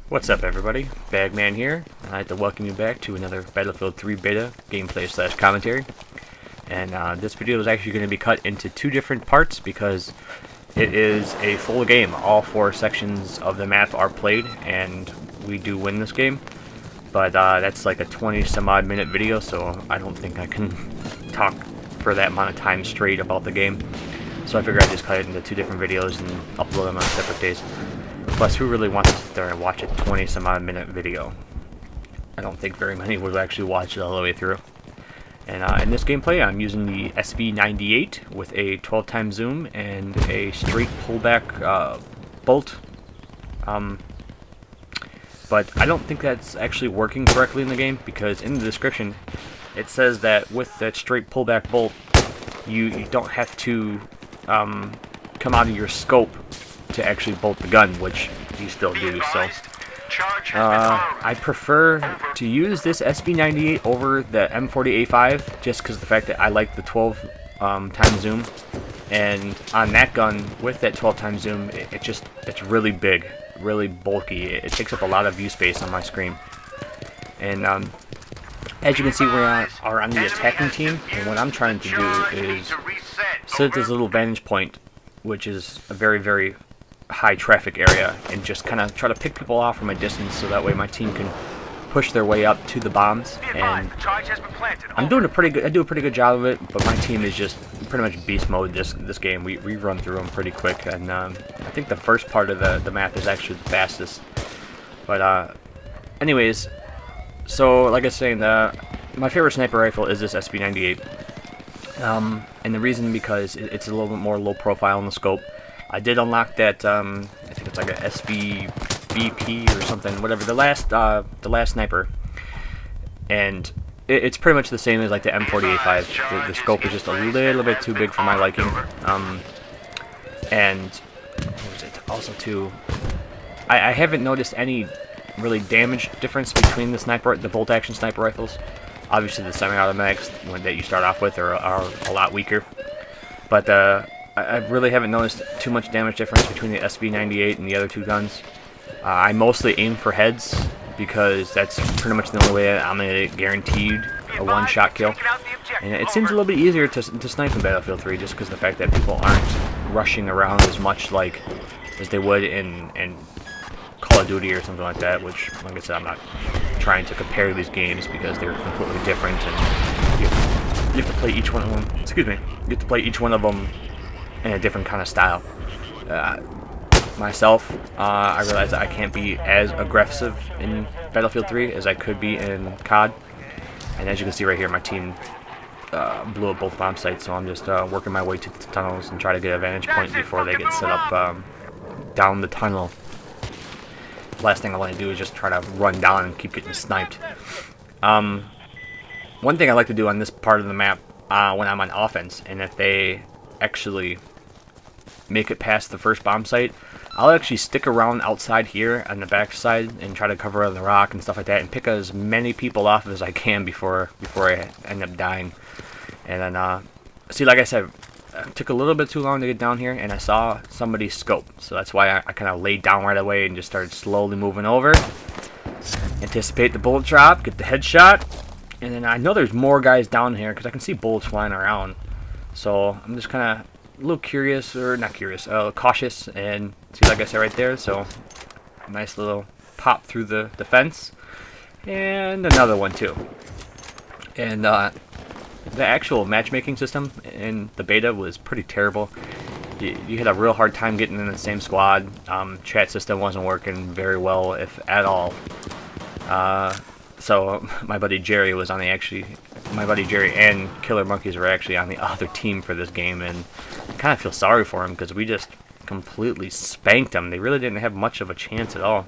What's up, everybody? Bagman here. I'd like to welcome you back to another Battlefield 3 beta gameplay / commentary. And this video is actually going to be cut into two different parts because it is a full game. All 4 sections of the map are played, and we do win this game. But that's like a 20 some odd minute video, so I don't think I can talk for that amount of time straight about the game. So I figured I'd just cut it into 2 different videos and upload them on separate days. Plus, who really wants to sit there and watch a 20 some odd minute video? I don't think very many would actually watch it all the way through. And in this gameplay, I'm using the SV98 with a 12 times zoom and a straight pullback bolt. But I don't think that's actually working correctly in the game, because in the description it says that with that straight pullback bolt, you don't have to come out of your scope to actually bolt the gun, which you still do. So I prefer to use this SV98 over the M40A5 just because of the fact that I like the 12 times zoom, and on that gun with that 12 times zoom, it's really big, really bulky. It takes up a lot of view space on my screen. And as you can see, we are on the attacking team, and what I'm trying to do is sit at this little vantage point, which is a very, very high traffic area, and just kind of try to pick people off from a distance so that way my team can push their way up to the bombs. And I'm doing a pretty good job of it, but my team is just pretty much beast mode this game. We run through them pretty quick, and I think the first part of the map is actually the fastest. But anyways, so like I was saying, my favorite sniper rifle is this SV98, and the reason because it's a little bit more low profile in the scope. I did unlock that, I think it's like a SVBP or something, whatever, the last sniper, and it's pretty much the same as like the M40A5. The scope is just a little bit too big for my liking, and what was it also too, I haven't noticed any really damage difference between the bolt action sniper rifles. Obviously the semi-automatics that you start off with are a lot weaker, but I really haven't noticed too much damage difference between the SV98 and the other 2 guns. I mostly aim for heads because that's pretty much the only way I'm going to get guaranteed a one-shot kill. And it seems a little bit easier to snipe in Battlefield 3 just because of the fact that people aren't rushing around as much as they would in Call of Duty or something like that, which, like I said, I'm not trying to compare these games because they're completely different, and you have to play each one of them. Excuse me. You have to play each one of them in a different kind of style. Myself, I realize that I can't be as aggressive in Battlefield 3 as I could be in COD, and as you can see right here, my team blew up both bomb sites, so I'm just working my way to the tunnels and try to get a vantage point before they get set up down the tunnel. The last thing I want to do is just try to run down and keep getting sniped. One thing I like to do on this part of the map when I'm on offense, and if they actually make it past the first bomb site, I'll actually stick around outside here on the back side and try to cover on the rock and stuff like that, and pick as many people off as I can before I end up dying. And then see, like I said, it took a little bit too long to get down here, and I saw somebody's scope, so that's why I kind of laid down right away and just started slowly moving over, anticipate the bullet drop, get the headshot. And then I know there's more guys down here because I can see bullets flying around. So I'm just kind of a little curious, or not curious, cautious, and see, like I said right there, so nice little pop through the fence, and another one too. And the actual matchmaking system in the beta was pretty terrible. You had a real hard time getting in the same squad. Chat system wasn't working very well, if at all. So my buddy Jerry and Killer Monkeys were actually on the other team for this game, and I kind of feel sorry for him because we just completely spanked them. They really didn't have much of a chance at all.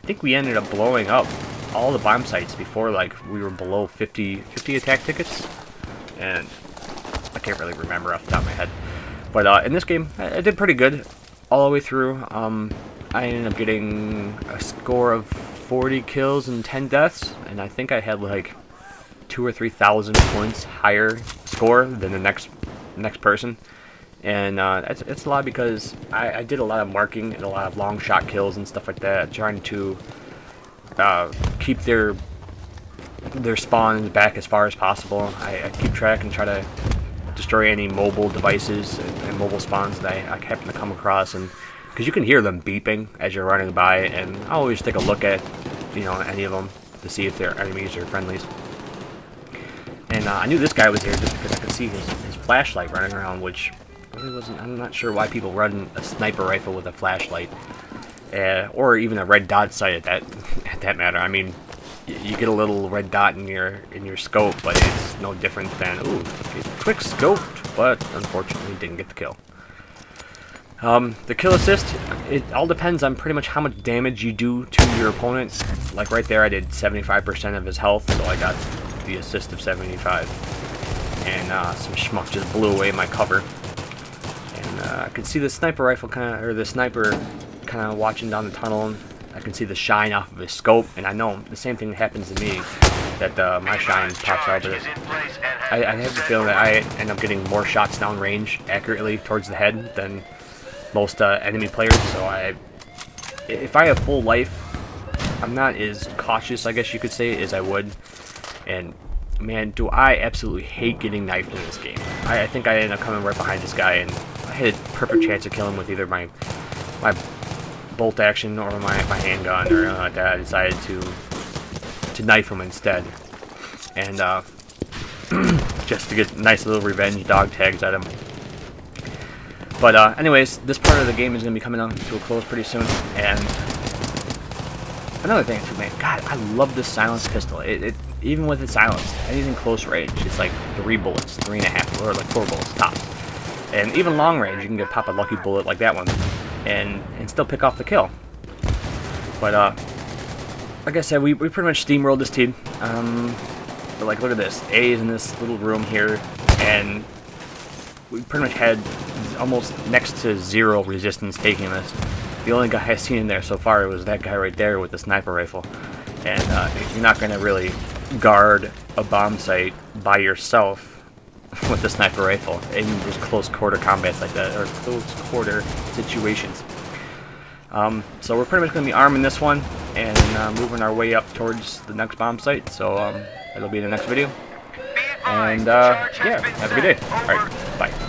I think we ended up blowing up all the bomb sites before we were below 50 attack tickets, and I can't really remember off the top of my head. But in this game, I did pretty good all the way through. I ended up getting a score of 40 kills and 10 deaths, and I think I had like 2,000 or 3,000 points higher score than the next person. And it's a lot because I did a lot of marking and a lot of long shot kills and stuff like that, trying to keep their spawns back as far as possible. I keep track and try to destroy any mobile devices and mobile spawns that I happen to come across, and because you can hear them beeping as you're running by, and I always take a look at any of them to see if they're enemies or friendlies. And I knew this guy was here just because I could see his flashlight running around, which really wasn't. I'm not sure why people run a sniper rifle with a flashlight, or even a red dot sight at that matter. I mean, you get a little red dot in your scope, but it's no different than quick scoped, but unfortunately didn't get the kill. The kill assist, it all depends on pretty much how much damage you do to your opponent. Like right there, I did 75% of his health, so I got the assist of 75. And some schmuck just blew away my cover. And I could see the sniper rifle the sniper kind of watching down the tunnel. And I can see the shine off of his scope, and I know the same thing happens to me, that my shine pops out of it. I have the feeling that I end up getting more shots down range accurately towards the head than most enemy players, so if I have full life, I'm not as cautious, I guess you could say, as I would. And man, do I absolutely hate getting knifed in this game. I think I ended up coming right behind this guy, and I had a perfect chance to kill him with either my bolt action or my handgun or anything like that. I decided to knife him instead, and just to get nice little revenge dog tags at him. But anyways, this part of the game is going to be coming on to a close pretty soon. And another thing, man, God, I love this silenced pistol. It even with it silenced, anything close range, it's like 3 bullets, 3.5, or like 4 bullets tops. And even long range, you can pop a lucky bullet like that one, and still pick off the kill. But like I said, we pretty much steamrolled this team. But like, look at this. A is in this little room here, and we pretty much had almost next to 0 resistance taking this. The only guy I've seen in there so far was that guy right there with the sniper rifle. And you're not going to really guard a bomb site by yourself with the sniper rifle in those close quarter combats like that, or close quarter situations. So we're pretty much going to be arming this one and moving our way up towards the next bomb site. So it'll be in the next video. And yeah, have a good day. Alright, bye.